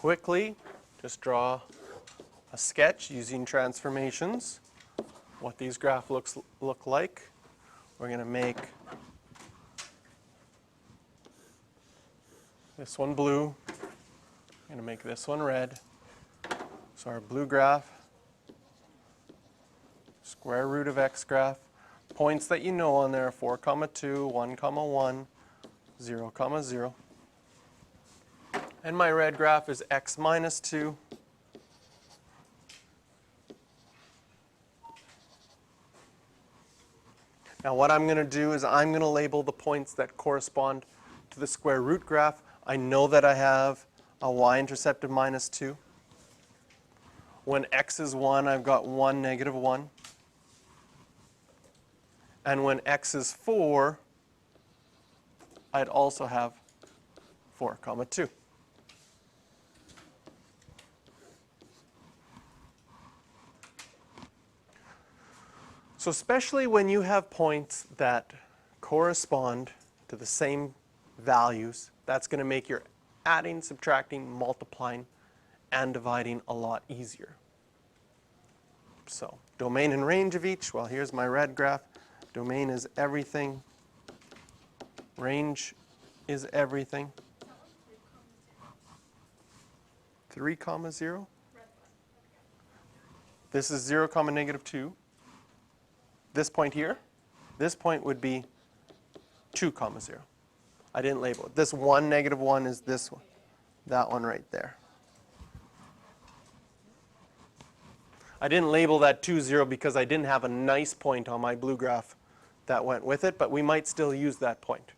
quickly just draw a sketch using transformations, what these graphs look like. We're going to make this one blue. I'm going to make this one red. So our blue graph, square root of x graph. Points that you know on there, 4, 2, 1, 1, 0, 0. And my red graph is x minus 2. Now what I'm going to do is I'm going to label the points that correspond to the square root graph. I know that I have a y-intercept of minus 2. When x is 1, I've got 1, negative 1. And when x is 4, I'd also have 4, 2. So especially when you have points that correspond to the same values, that's going to make your adding, subtracting, multiplying, and dividing a lot easier. So domain and range of each, well, here's my red graph. Domain is everything. Range is everything. 3, 0. This is 0, negative 2. This point here, this point would be 2, 0. I didn't label it. This 1, negative 1 is this one, that one right there. I didn't label that 2, 0 because I didn't have a nice point on my blue graph that went with it, but we might still use that point.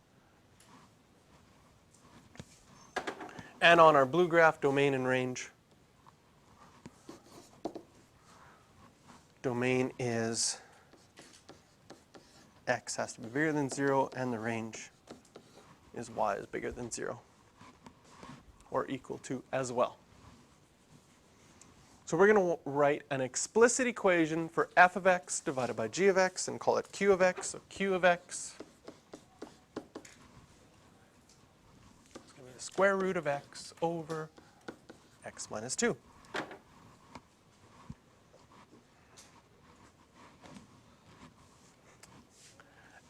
And on our blue graph, domain and range, domain is x has to be bigger than 0, and the range is y is bigger than 0, or equal to as well. So we're going to write an explicit equation for f of x divided by g of x and call it q of x. So q of x is going to be the square root of x over x minus 2.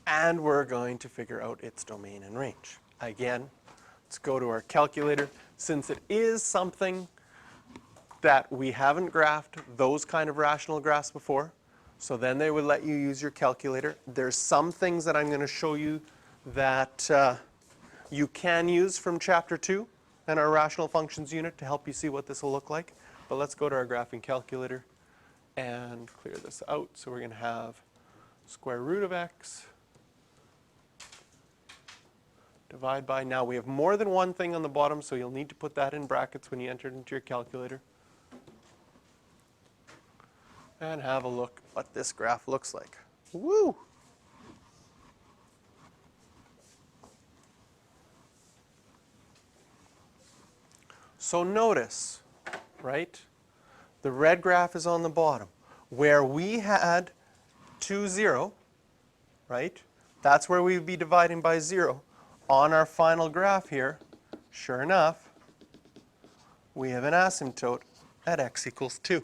And we're going to figure out its domain and range. Again, let's go to our calculator. Since it is something that we haven't graphed those kind of rational graphs before, so then they would let you use your calculator. There's some things that I'm going to show you that you can use from Chapter 2 and our rational functions unit to help you see what this will look like. But let's go to our graphing calculator and clear this out. So we're going to have square root of x divide by, now we have more than one thing on the bottom, so you'll need to put that in brackets when you enter it into your calculator. And have a look what this graph looks like. Woo! So notice, right, the red graph is on the bottom. Where we had 2, 0, right, that's where we'd be dividing by 0. On our final graph here, sure enough, we have an asymptote at x equals 2.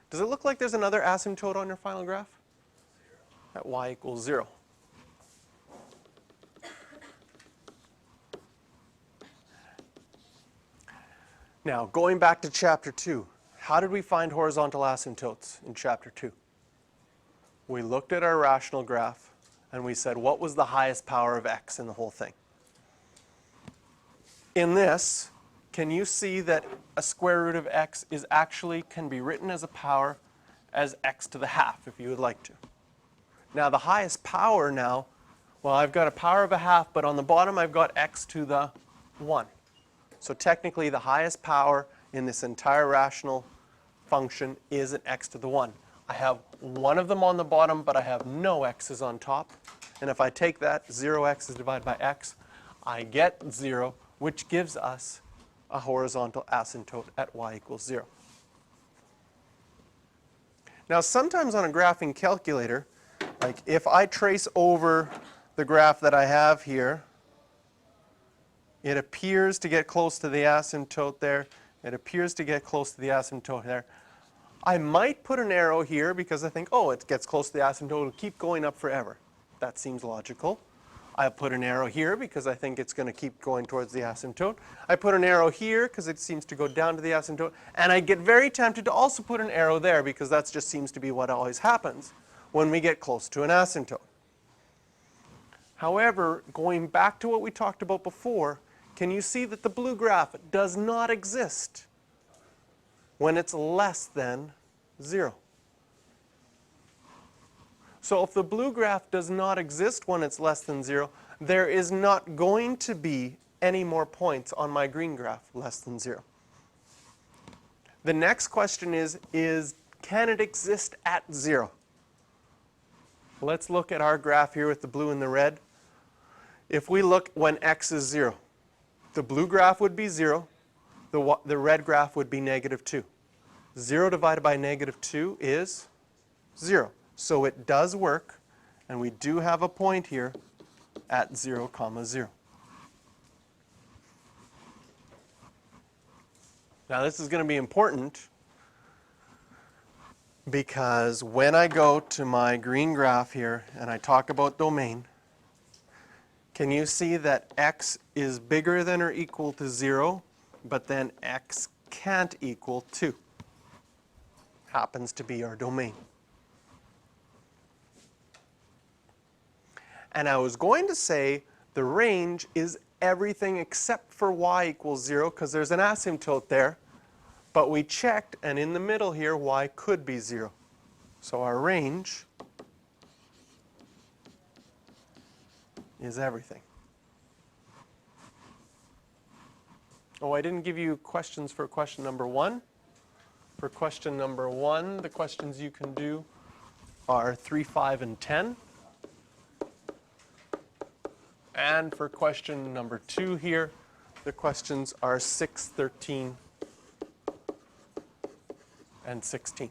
Does it look like there's another asymptote on your final graph? At y equals 0. Now, going back to Chapter 2, how did we find horizontal asymptotes in Chapter 2? We looked at our rational graph, and we said, what was the highest power of x in the whole thing? In this, can you see that a square root of x is actually can be written as a power as x to the half, if you would like to? Now, the highest power now, well, I've got a power of a half, but on the bottom I've got x to the 1. So technically, the highest power in this entire rational function is an x to the 1. I have one of them on the bottom, but I have no x's on top. And if I take that, 0x is divided by x, I get 0, which gives us a horizontal asymptote at y equals 0. Now, sometimes on a graphing calculator, like if I trace over the graph that I have here, It appears to get close to the asymptote there. It appears to get close to the asymptote there. I might put an arrow here because I think, oh, it gets close to the asymptote, it'll keep going up forever. That seems logical. I put an arrow here because I think it's going to keep going towards the asymptote. I put an arrow here because it seems to go down to the asymptote. And I get very tempted to also put an arrow there because that just seems to be what always happens when we get close to an asymptote. However, going back to what we talked about before, can you see that the blue graph does not exist when it's less than 0? So if the blue graph does not exist when it's less than 0, there is not going to be any more points on my green graph less than 0. The next question is can it exist at 0? Let's look at our graph here with the blue and the red. If we look when x is 0, the blue graph would be 0, the red graph would be -2. 0 divided by -2 is 0. So it does work, and we do have a point here at 0, 0. Now this is going to be important because when I go to my green graph here and I talk about domain, can you see that x is bigger than or equal to 0, but then x can't equal 2? Happens to be our domain. And I was going to say the range is everything except for y equals 0 because there's an asymptote there. But we checked, and in the middle here, y could be 0. So our range is everything. Oh, I didn't give you questions for question number 1. For question number 1, the questions you can do are 3, 5, and 10. And for question number 2 here, the questions are 6, 13, and 16.